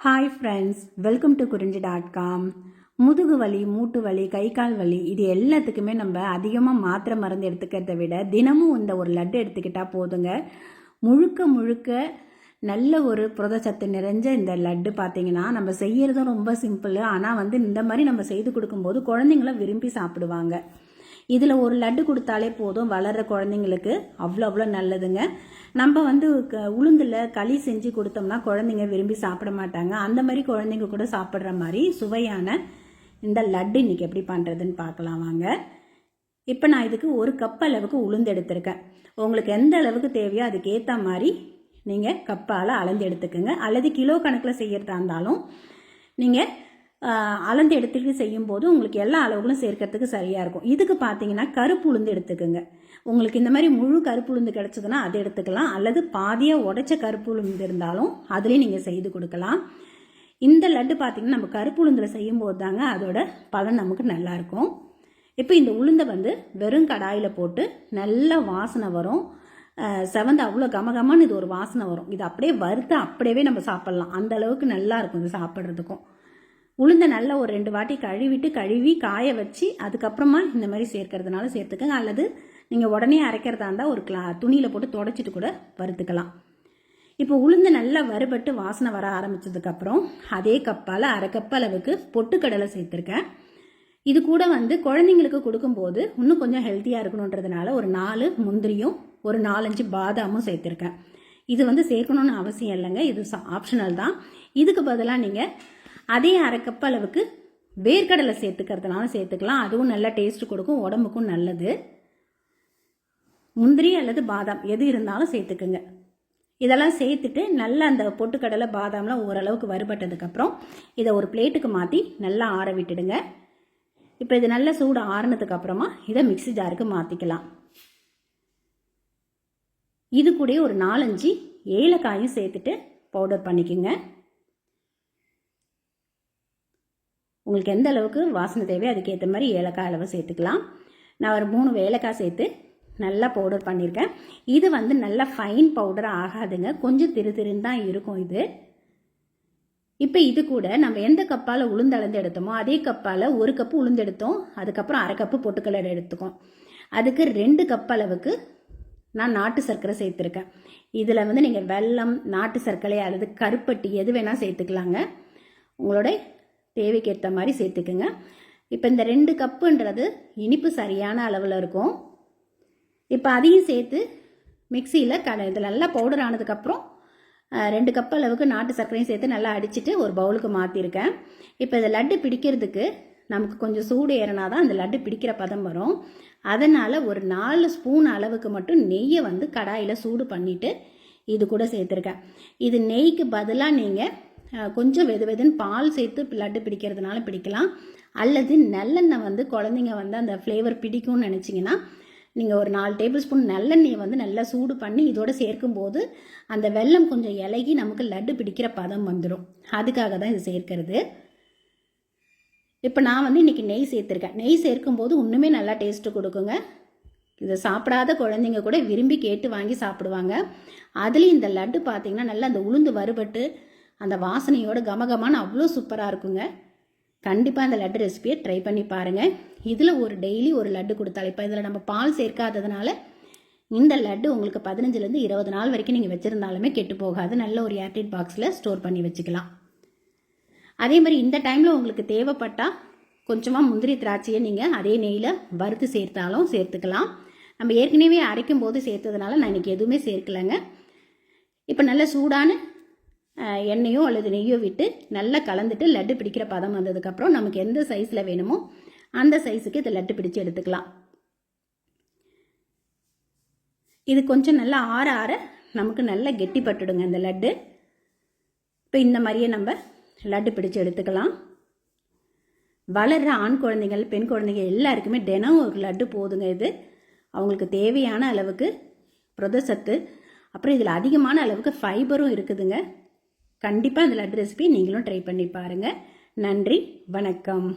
Hi friends, welcome to குறிஞ்சி.com. முதுகு வலி, மூட்டு வலி, கை கால் வலி இது எல்லாத்துக்குமே நம்ம அதிகமாக மாத்திரை மருந்து எடுத்துக்கிறத விட தினமும் இந்த ஒரு லட்டு எடுத்துக்கிட்டால் போதுங்க. முழுக்க முழுக்க நல்ல ஒரு புரதச்சத்து நிறைஞ்ச இந்த லட்டு பார்த்தீங்கன்னா நம்ம செய்யறதும் ரொம்ப சிம்பிள். ஆனால் இந்த மாதிரி நம்ம செய்து கொடுக்கும்போது குழந்தைங்கள விரும்பி சாப்பிடுவாங்க. இதில் ஒரு லட்டு கொடுத்தாலே போதும், வளர்கிற குழந்தைங்களுக்கு அவ்வளோ நல்லதுங்க. நம்ம உளுந்தில் களி செஞ்சு கொடுத்தோம்னா குழந்தைங்க விரும்பி சாப்பிட மாட்டாங்க. அந்த மாதிரி குழந்தைங்க கூட சாப்பிட்ற மாதிரி சுவையான இந்த லட்டு இன்றைக்கி எப்படி பண்ணுறதுன்னு பார்க்கலாம் வாங்க. இப்போ நான் இதுக்கு 1 கப் அளவுக்கு உளுந்து எடுத்திருக்கேன். உங்களுக்கு எந்த அளவுக்கு தேவையோ அதுக்கேற்ற மாதிரி நீங்கள் கப்பால் அளந்து எடுத்துக்கோங்க. அல்லது கிலோ கணக்கில் செய்கிறதா இருந்தாலும் நீங்கள் அளந்து எடுத்துக்கிட்டு செய்யும்போது உங்களுக்கு எல்லா அளவுகளும் சேர்க்கறதுக்கு சரியாக இருக்கும். இதுக்கு பார்த்தீங்கன்னா கருப்பு உளுந்து எடுத்துக்கோங்க. உங்களுக்கு இந்த மாதிரி முழு கருப்பு உளுந்து கிடச்சதுன்னா அதை எடுத்துக்கலாம். அல்லது பாதியாக உடைச்ச கருப்பு உளுந்து இருந்தாலும் அதுலேயும் நீங்கள் செய்து கொடுக்கலாம். இந்த லட்டு பார்த்தீங்கன்னா நம்ம கருப்பு உளுந்தில் செய்யும்போது தாங்க அதோட பலன் நமக்கு நல்லாயிருக்கும். இப்போ இந்த உளுந்தை வெறும் கடாயில் போட்டு நல்ல வாசனை வரும். செவந்து அவ்வளோ கமகமான்னு இது ஒரு வாசனை வரும். இது அப்படியே வறுத்து அப்படியே நம்ம சாப்பிட்லாம். அந்த அளவுக்கு நல்லா இருக்கும் இது சாப்பிட்றதுக்கும். உளுந்தை நல்லா ஒரு 2 வாட்டி கழுவி காய வச்சு அதுக்கப்புறமா இந்த மாதிரி சேர்க்கறதுனால சேர்த்துக்கங்க. அல்லது நீங்கள் உடனே அரைக்கிறதா இருந்தால் ஒரு துணியில் போட்டு தொடச்சிட்டு கூட வறுத்துக்கலாம். இப்போ உளுந்து நல்லா வறுபட்டு வாசனை வர ஆரம்பித்ததுக்கப்புறம் அதே கப்பால் 1/2 கப் அளவுக்கு பொட்டுக்கடலை சேர்த்துருக்கேன். இது கூட குழந்தைங்களுக்கு கொடுக்கும்போது இன்னும் கொஞ்சம் ஹெல்த்தியாக இருக்கணுன்றதுனால ஒரு 4 முந்திரியும் ஒரு 4-5 பாதாமும் சேர்த்துருக்கேன். இது சேர்க்கணும்னு அவசியம் இல்லைங்க, இது ஆப்ஷனல் தான். இதுக்கு பதிலாக நீங்கள் அதே 1/2 கப் அளவுக்கு வேர்க்கடலை சேர்த்துக்கிறதுனால சேர்த்துக்கலாம். அதுவும் நல்ல டேஸ்ட் கொடுக்கும், உடம்புக்கும் நல்லது. முந்திரி அல்லது பாதாம் எது இருந்தாலும் சேர்த்துக்குங்க. இதெல்லாம் சேர்த்துட்டு நல்லா அந்த பொட்டுக்கடலை பாதாம்லாம் ஓரளவுக்கு வறுபட்டதுக்கப்புறம் இதை ஒரு பிளேட்டுக்கு மாற்றி நல்லா ஆற விட்டுடுங்க. இப்போ இது நல்லா சூடு ஆறுனதுக்கு அப்புறமா இதை மிக்ஸி ஜாருக்கு மாற்றிக்கலாம். இது கூட ஒரு 4-5 ஏலக்காயும் சேர்த்துட்டு பவுடர் பண்ணிக்கோங்க. உங்களுக்கு எந்த அளவுக்கு வாசனை தேவையோ அதுக்கேற்ற மாதிரி ஏலக்காய் அளவு சேர்த்துக்கலாம். நான் ஒரு 3 ஏலக்காய் சேர்த்து நல்லா பவுடர் பண்ணியிருக்கேன். இது நல்லா ஃபைன் பவுடர் ஆகாதுங்க, கொஞ்சம் திருன்னு தான் இருக்கும் இது. இப்போ இது கூட நம்ம எந்த கப்பால் உளுந்தளந்து எடுத்தோமோ அதே கப்பால் 1 கப்பு உளுந்து எடுத்தோம். அதுக்கப்புறம் 1/2 கப்பு பொட்டுக்கடலை எடுத்துக்கோம். அதுக்கு 2 கப் அளவுக்கு நான் நாட்டு சர்க்கரை சேர்த்துருக்கேன். இதில் நீங்கள் வெல்லம், நாட்டு சர்க்கரை அல்லது கருப்பட்டி எது வேணால் சேர்த்துக்கலாங்க. உங்களோட தேவைக்கேற்ற மாதிரி சேர்த்துக்குங்க. இப்போ இந்த 2 கப்புன்றது இனிப்பு சரியான அளவில் இருக்கும். இப்போ அதையும் சேர்த்து மிக்சியில் இதில் நல்லா பவுடர் ஆனதுக்கப்புறம் 2 கப் அளவுக்கு நாட்டு சர்க்கரையும் சேர்த்து நல்லா அடிச்சுட்டு ஒரு பவுலுக்கு மாற்றிருக்கேன். இப்போ இந்த லட்டு பிடிக்கிறதுக்கு நமக்கு கொஞ்சம் சூடு ஏறினா தான் அந்த லட்டு பிடிக்கிற பதம் வரும். அதனால் ஒரு 4 ஸ்பூன் அளவுக்கு மட்டும் நெய்யை கடாயில் சூடு பண்ணிவிட்டு இது கூட சேர்த்துருக்கேன். இது நெய்க்கு பதிலாக நீங்கள் கொஞ்சம் வெதுன்னு பால் சேர்த்து லட்டு பிடிக்கிறதுனால பிடிக்கலாம். அல்லது நல்லெண்ணெய் குழந்தைங்க அந்த ஃப்ளேவர் பிடிக்கும்னு நினச்சிங்கன்னா நீங்கள் ஒரு 4 டேபிள் ஸ்பூன் நல்லெண்ணெயை நல்லா சூடு பண்ணி இதோடு சேர்க்கும்போது அந்த வெல்லம் கொஞ்சம் இலகி நமக்கு லட்டு பிடிக்கிற பதம் வந்துடும். அதுக்காக தான் இது சேர்க்கிறது. இப்போ நான் இன்றைக்கி நெய் சேர்த்துருக்கேன். நெய் சேர்க்கும்போது இன்னுமே நல்லா டேஸ்ட்டு கொடுக்குங்க. இதை சாப்பிடாத குழந்தைங்க கூட விரும்பி கேட்டு வாங்கி சாப்பிடுவாங்க. அதுலேயும் இந்த லட்டு பார்த்திங்கன்னா நல்லா அந்த உளுந்து வறுபட்டு அந்த வாசனையோட கமகமான அவ்வளோ சூப்பராக இருக்குங்க. கண்டிப்பாக அந்த லட்டு ரெசிபியை ட்ரை பண்ணி பாருங்கள். இதில் டெய்லி ஒரு லட்டு கொடுத்தாலே, இப்போ இதில் நம்ம பால் சேர்க்காததுனால இந்த லட்டு உங்களுக்கு 15லேருந்து 20 நாள் வரைக்கும் நீங்கள் வச்சுருந்தாலுமே கெட்டு போகாது. நல்ல ஒரு ஏர்டைட் பாக்ஸில் ஸ்டோர் பண்ணி வச்சுக்கலாம். அதே மாதிரி இந்த டைமில் உங்களுக்கு தேவைப்பட்டால் கொஞ்சமாக முந்திரி திராட்சையை நீங்கள் அதே நெய்யில் வறுத்து சேர்த்தாலும் சேர்த்துக்கலாம். நம்ம ஏற்கனவே அரைக்கும் போது சேர்த்ததுனால நான் இன்றைக்கி எதுவுமே சேர்க்கலைங்க. இப்போ நல்ல சூடான எண்ணெயோ அல்லது நெய்யோ விட்டு நல்லா கலந்துட்டு லட்டு பிடிக்கிற பதம் வந்ததுக்கப்புறம் நமக்கு எந்த சைஸில் வேணுமோ அந்த சைஸுக்கு இதை லட்டு பிடிச்சி எடுத்துக்கலாம். இது கொஞ்சம் நல்லா ஆற நமக்கு நல்லா கெட்டிப்பட்டுடுங்க இந்த லட்டு. இப்போ இந்த மாதிரியே நம்ம லட்டு பிடிச்சி எடுத்துக்கலாம். வளர்கிற ஆண் குழந்தைகள், பெண் குழந்தைங்க எல்லாருக்குமே தினம் ஒரு லட்டு போதுங்க. இது அவங்களுக்கு தேவையான அளவுக்கு புரதச்சத்து, அப்புறம் இதில் அதிகமான அளவுக்கு ஃபைபரும் இருக்குதுங்க. கண்டிப்பாக இந்த லட்டு ரெசிபி நீங்களும் ட்ரை பண்ணி பாருங்கள். நன்றி, வணக்கம்.